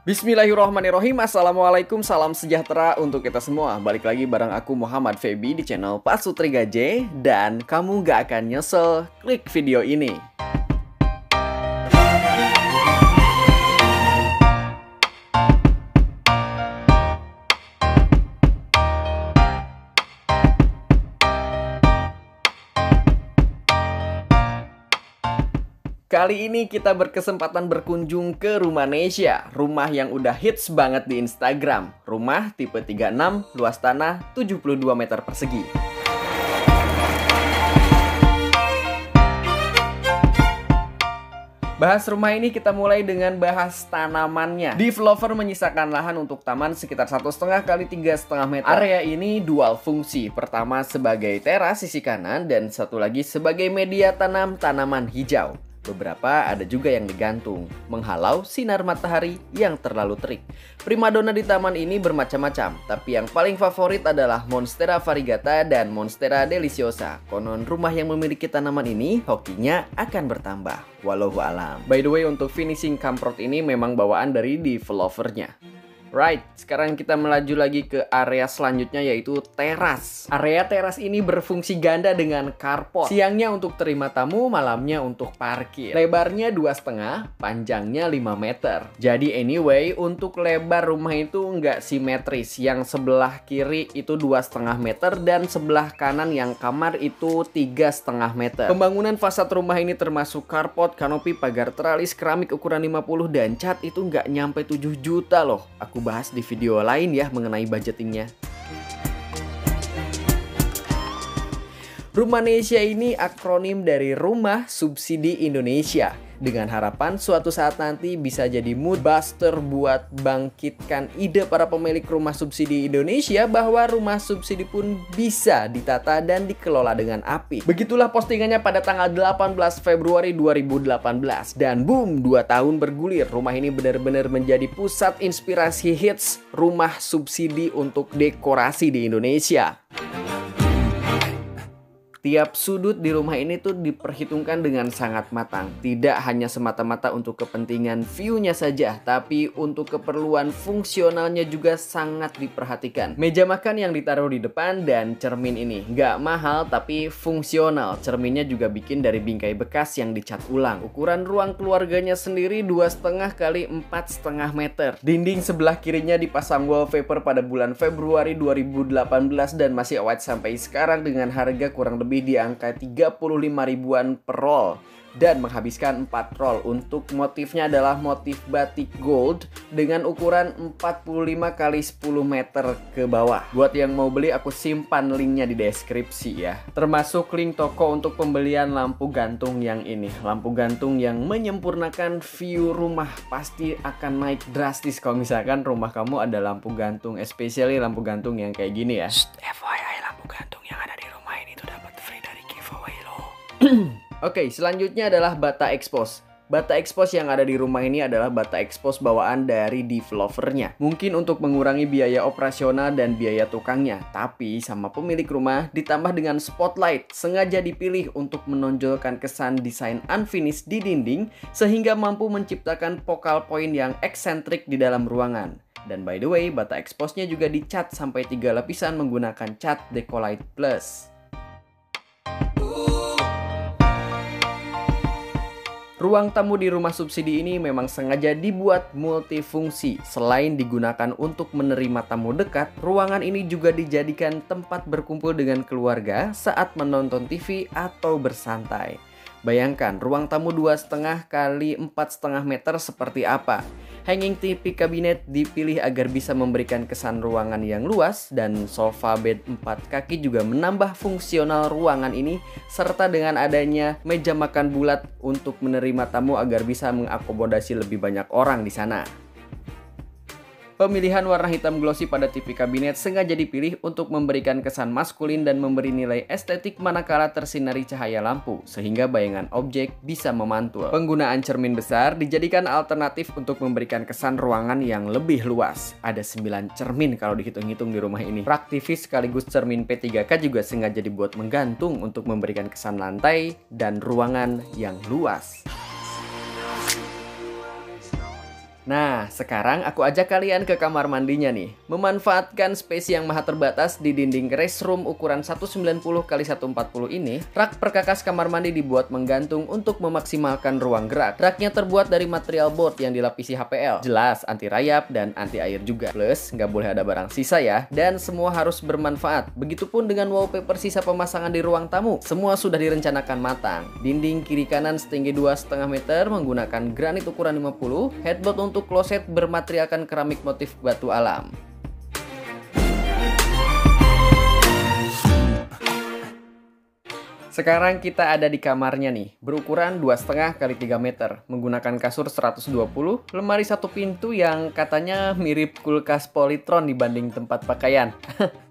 Bismillahirrahmanirrahim. Assalamualaikum, salam sejahtera untuk kita semua. Balik lagi bareng aku Muhammad Feby di channel Pak Sutri Gaje. Dan kamu gak akan nyesel klik video ini. Kali ini kita berkesempatan berkunjung ke Rumanesia, rumah yang udah hits banget di Instagram. Rumah tipe 36, luas tanah 72 meter persegi. Bahas rumah ini kita mulai dengan bahas tanamannya. Developer menyisakan lahan untuk taman sekitar 1,5 kali 3,5 meter. Area ini dual fungsi. Pertama sebagai teras sisi kanan dan satu lagi sebagai media tanam tanaman hijau. Beberapa ada juga yang digantung, menghalau sinar matahari yang terlalu terik. Primadona di taman ini bermacam-macam, tapi yang paling favorit adalah Monstera variegata dan Monstera deliciosa. Konon rumah yang memiliki tanaman ini, hokinya akan bertambah. Wallahu alam. By the way, untuk finishing kamprot ini memang bawaan dari developernya. Right, sekarang kita melaju lagi ke area selanjutnya yaitu teras. Area teras ini berfungsi ganda dengan carport. Siangnya untuk terima tamu, malamnya untuk parkir. Lebarnya 2,5, panjangnya 5 meter. Jadi anyway, untuk lebar rumah itu nggak simetris. Yang sebelah kiri itu 2,5 meter dan sebelah kanan yang kamar itu 3,5 meter. Pembangunan fasad rumah ini termasuk carport, kanopi, pagar teralis, keramik ukuran 50 dan cat itu nggak nyampe 7 juta loh. Aku bahas di video lain ya mengenai budgetingnya. Rumanesia ini akronim dari Rumah Subsidi Indonesia. Dengan harapan suatu saat nanti bisa jadi mood buster buat bangkitkan ide para pemilik rumah subsidi Indonesia bahwa rumah subsidi pun bisa ditata dan dikelola dengan apik. Begitulah postingannya pada tanggal 18 Februari 2018. Dan boom, 2 tahun bergulir. Rumah ini benar-benar menjadi pusat inspirasi hits rumah subsidi untuk dekorasi di Indonesia. Tiap sudut di rumah ini tuh diperhitungkan dengan sangat matang. Tidak hanya semata-mata untuk kepentingan view-nya saja, tapi untuk keperluan fungsionalnya juga sangat diperhatikan. Meja makan yang ditaruh di depan dan cermin ini nggak mahal tapi fungsional. Cerminnya juga bikin dari bingkai bekas yang dicat ulang. Ukuran ruang keluarganya sendiri 2,5 kali 4,5 meter. Dinding sebelah kirinya dipasang wallpaper pada bulan Februari 2018 dan masih awet sampai sekarang dengan harga kurang lebih di angka 35 ribuan per roll dan menghabiskan 4 roll. Untuk motifnya adalah motif batik gold dengan ukuran 45 kali 10 meter ke bawah. Buat yang mau beli aku simpan linknya di deskripsi ya. Termasuk link toko untuk pembelian lampu gantung yang ini. Lampu gantung yang menyempurnakan view rumah pasti akan naik drastis kalau misalkan rumah kamu ada lampu gantung, especially lampu gantung yang kayak gini ya. FYI, lampu gantung yang ada di rumah ini tuh dapat free dari giveaway loh. Oke, selanjutnya adalah bata expose. Bata expose yang ada di rumah ini adalah bata expose bawaan dari developernya. Mungkin untuk mengurangi biaya operasional dan biaya tukangnya, tapi sama pemilik rumah ditambah dengan spotlight sengaja dipilih untuk menonjolkan kesan desain unfinished di dinding sehingga mampu menciptakan focal point yang eksentrik di dalam ruangan. Dan by the way, bata expose-nya juga dicat sampai 3 lapisan menggunakan cat Decolite Plus. Ruang tamu di rumah subsidi ini memang sengaja dibuat multifungsi. Selain digunakan untuk menerima tamu dekat, ruangan ini juga dijadikan tempat berkumpul dengan keluarga saat menonton TV atau bersantai. Bayangkan ruang tamu 2,5 kali 4,5 meter seperti apa. Hanging TV kabinet dipilih agar bisa memberikan kesan ruangan yang luas dan sofa bed 4 kaki juga menambah fungsional ruangan ini serta dengan adanya meja makan bulat untuk menerima tamu agar bisa mengakomodasi lebih banyak orang di sana. Pemilihan warna hitam glossy pada TV kabinet sengaja dipilih untuk memberikan kesan maskulin dan memberi nilai estetik manakala tersinari cahaya lampu, sehingga bayangan objek bisa memantul. Penggunaan cermin besar dijadikan alternatif untuk memberikan kesan ruangan yang lebih luas. Ada 9 cermin kalau dihitung-hitung di rumah ini. Praktivis sekaligus cermin P3K juga sengaja dibuat menggantung untuk memberikan kesan lantai dan ruangan yang luas. Nah, sekarang aku ajak kalian ke kamar mandinya nih. Memanfaatkan space yang maha terbatas di dinding restroom ukuran 190 x 140 ini, rak perkakas kamar mandi dibuat menggantung untuk memaksimalkan ruang gerak. Raknya terbuat dari material board yang dilapisi HPL. Jelas anti rayap dan anti air juga. Plus, nggak boleh ada barang sisa ya. Dan semua harus bermanfaat. Begitupun dengan wallpaper sisa pemasangan di ruang tamu. Semua sudah direncanakan matang. Dinding kiri kanan setinggi 2,5 meter menggunakan granit ukuran 50, headboard untuk kloset bermaterialkan keramik motif batu alam. Sekarang kita ada di kamarnya nih, berukuran 2,5 x 3 meter, menggunakan kasur 120, lemari satu pintu yang katanya mirip kulkas Polytron dibanding tempat pakaian.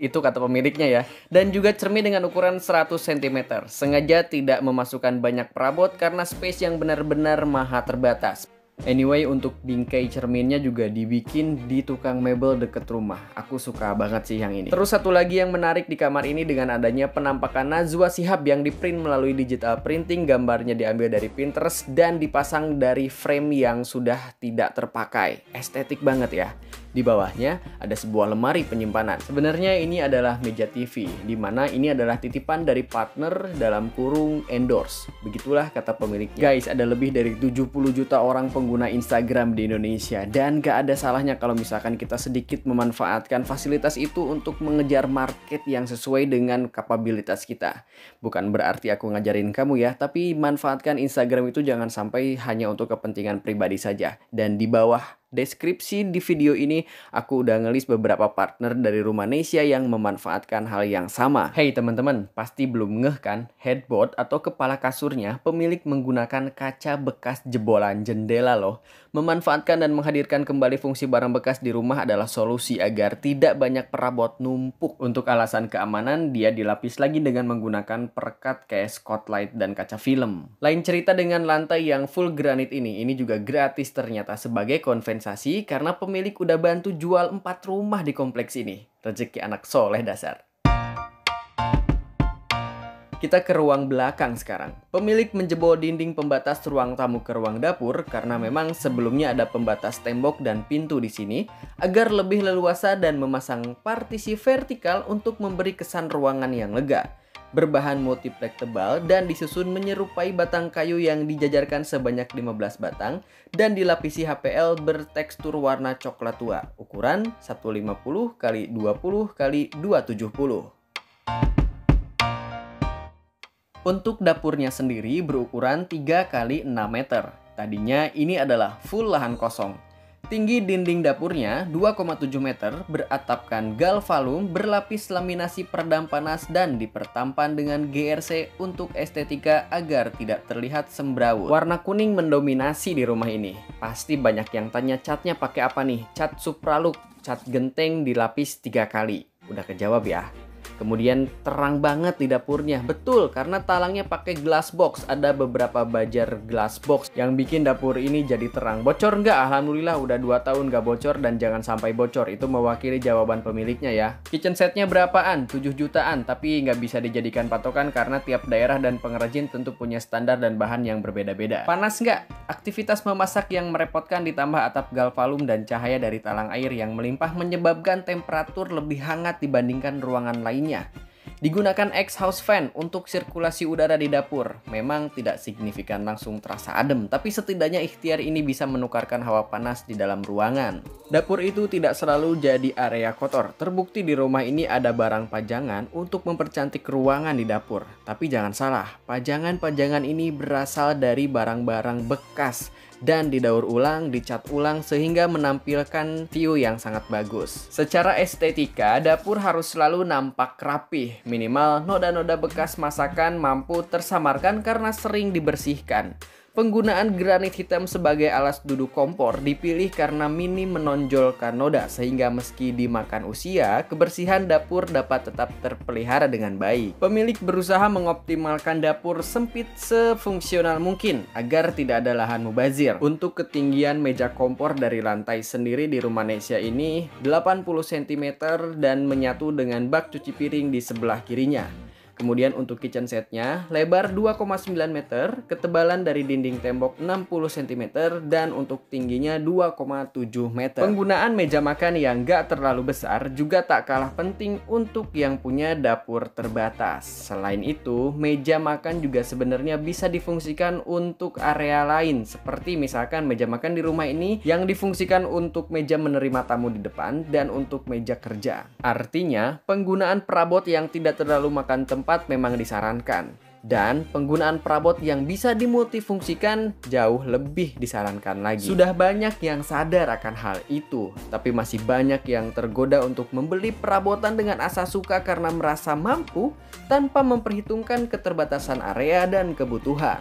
Itu kata pemiliknya ya. Dan juga cermin dengan ukuran 100 cm. Sengaja tidak memasukkan banyak perabot karena space yang benar-benar maha terbatas. Anyway, untuk bingkai cerminnya juga dibikin di tukang mebel deket rumah. Aku suka banget sih yang ini. Terus satu lagi yang menarik di kamar ini dengan adanya penampakan Najwa Shihab yang diprint melalui digital printing. Gambarnya diambil dari Pinterest dan dipasang dari frame yang sudah tidak terpakai. Estetik banget ya. Di bawahnya ada sebuah lemari penyimpanan. Sebenarnya ini adalah meja TV, di mana ini adalah titipan dari partner dalam kurung endorse. Begitulah kata pemiliknya. Guys, ada lebih dari 70 juta orang pengguna Instagram di Indonesia, dan gak ada salahnya kalau misalkan kita sedikit memanfaatkan fasilitas itu untuk mengejar market yang sesuai dengan kapabilitas kita. Bukan berarti aku ngajarin kamu ya, tapi manfaatkan Instagram itu jangan sampai hanya untuk kepentingan pribadi saja. Dan di bawah deskripsi di video ini, aku udah ngelis beberapa partner dari Rumanesia yang memanfaatkan hal yang sama. Hey teman-teman, pasti belum ngeh kan? Headboard atau kepala kasurnya pemilik menggunakan kaca bekas jebolan jendela loh. Memanfaatkan dan menghadirkan kembali fungsi barang bekas di rumah adalah solusi agar tidak banyak perabot numpuk. Untuk alasan keamanan, dia dilapis lagi dengan menggunakan perekat kayak spotlight dan kaca film. Lain cerita dengan lantai yang full granit ini juga gratis ternyata sebagai konvensi karena pemilik udah bantu jual 4 rumah di kompleks ini. Rezeki anak soleh dasar. Kita ke ruang belakang sekarang. Pemilik menjebol dinding pembatas ruang tamu ke ruang dapur karena memang sebelumnya ada pembatas tembok dan pintu di sini agar lebih leluasa dan memasang partisi vertikal untuk memberi kesan ruangan yang lega. Berbahan multiplek tebal dan disusun menyerupai batang kayu yang dijajarkan sebanyak 15 batang dan dilapisi HPL bertekstur warna coklat tua, ukuran 150 x 20 x 270. Untuk dapurnya sendiri berukuran 3 x 6 meter. Tadinya ini adalah full lahan kosong. Tinggi dinding dapurnya 2,7 meter, beratapkan galvalum, berlapis laminasi peredam panas dan dipertampan dengan GRC untuk estetika agar tidak terlihat sembraut. Warna kuning mendominasi di rumah ini. Pasti banyak yang tanya catnya pakai apa nih? Cat Supralook, cat genteng dilapis 3 kali. Udah kejawab ya. Kemudian terang banget di dapurnya. Betul, karena talangnya pakai glass box. Ada beberapa bajar glass box yang bikin dapur ini jadi terang. Bocor nggak? Alhamdulillah udah 2 tahun nggak bocor dan jangan sampai bocor. Itu mewakili jawaban pemiliknya ya. Kitchen setnya berapaan? 7 jutaan. Tapi nggak bisa dijadikan patokan karena tiap daerah dan pengrajin tentu punya standar dan bahan yang berbeda-beda. Panas nggak? Aktivitas memasak yang merepotkan ditambah atap galvalum dan cahaya dari talang air yang melimpah menyebabkan temperatur lebih hangat dibandingkan ruangan lainnya. Digunakan exhaust fan untuk sirkulasi udara di dapur. Memang tidak signifikan langsung terasa adem, tapi setidaknya ikhtiar ini bisa menukarkan hawa panas di dalam ruangan. Dapur itu tidak selalu jadi area kotor. Terbukti di rumah ini ada barang pajangan untuk mempercantik ruangan di dapur. Tapi jangan salah, pajangan-pajangan ini berasal dari barang-barang bekas dan didaur ulang, dicat ulang sehingga menampilkan view yang sangat bagus. Secara estetika, dapur harus selalu nampak rapih. Minimal noda-noda bekas masakan mampu tersamarkan karena sering dibersihkan. Penggunaan granit hitam sebagai alas duduk kompor dipilih karena minim menonjolkan noda sehingga meski dimakan usia, kebersihan dapur dapat tetap terpelihara dengan baik. Pemilik berusaha mengoptimalkan dapur sempit sefungsional mungkin agar tidak ada lahan mubazir. Untuk ketinggian meja kompor dari lantai sendiri di Rumanesia ini 80 cm dan menyatu dengan bak cuci piring di sebelah kirinya. Kemudian untuk kitchen setnya, lebar 2,9 meter, ketebalan dari dinding tembok 60 cm, dan untuk tingginya 2,7 meter. Penggunaan meja makan yang gak terlalu besar juga tak kalah penting untuk yang punya dapur terbatas. Selain itu, meja makan juga sebenarnya bisa difungsikan untuk area lain, seperti misalkan meja makan di rumah ini yang difungsikan untuk meja menerima tamu di depan dan untuk meja kerja. Artinya, penggunaan perabot yang tidak terlalu makan tempat memang disarankan, dan penggunaan perabot yang bisa dimultifungsikan jauh lebih disarankan lagi. Sudah banyak yang sadar akan hal itu, tapi masih banyak yang tergoda untuk membeli perabotan dengan asa suka karena merasa mampu tanpa memperhitungkan keterbatasan area dan kebutuhan.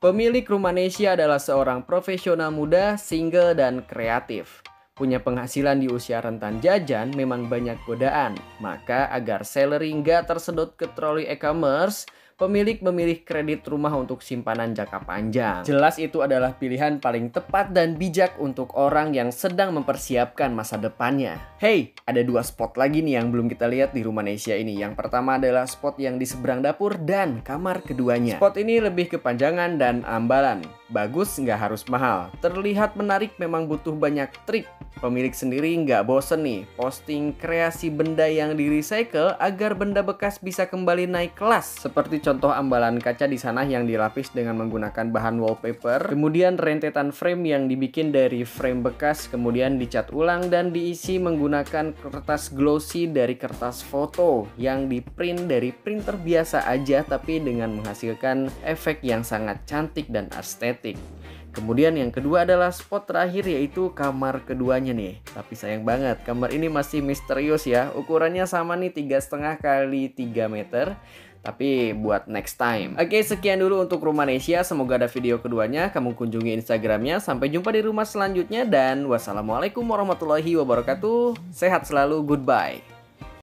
Pemilik Rumanesia adalah seorang profesional muda, single, dan kreatif. Punya penghasilan di usia rentan jajan memang banyak godaan. Maka agar salary nggak tersedot ke troli e-commerce, pemilik memilih kredit rumah untuk simpanan jangka panjang. Jelas itu adalah pilihan paling tepat dan bijak untuk orang yang sedang mempersiapkan masa depannya. Hey, ada 2 spot lagi nih yang belum kita lihat di Rumanesia ini. Yang pertama adalah spot yang di seberang dapur dan kamar keduanya. Spot ini lebih kepanjangan dan ambalan. Bagus, nggak harus mahal. Terlihat menarik, memang butuh banyak trik. Pemilik sendiri nggak bosen nih posting kreasi benda yang di-recycle agar benda bekas bisa kembali naik kelas. Seperti contoh ambalan kaca di sana yang dilapis dengan menggunakan bahan wallpaper. Kemudian rentetan frame yang dibikin dari frame bekas, kemudian dicat ulang dan diisi menggunakan kertas glossy dari kertas foto yang di-print dari printer biasa aja tapi dengan menghasilkan efek yang sangat cantik dan estetik. Kemudian yang kedua adalah spot terakhir, yaitu kamar keduanya nih. Tapi sayang banget, kamar ini masih misterius ya. Ukurannya sama nih 3,5 kali 3 meter. Tapi buat next time. Oke, sekian dulu untuk Rumanesia. Semoga ada video keduanya. Kamu kunjungi Instagramnya. Sampai jumpa di rumah selanjutnya. Dan wassalamualaikum warahmatullahi wabarakatuh. Sehat selalu, goodbye.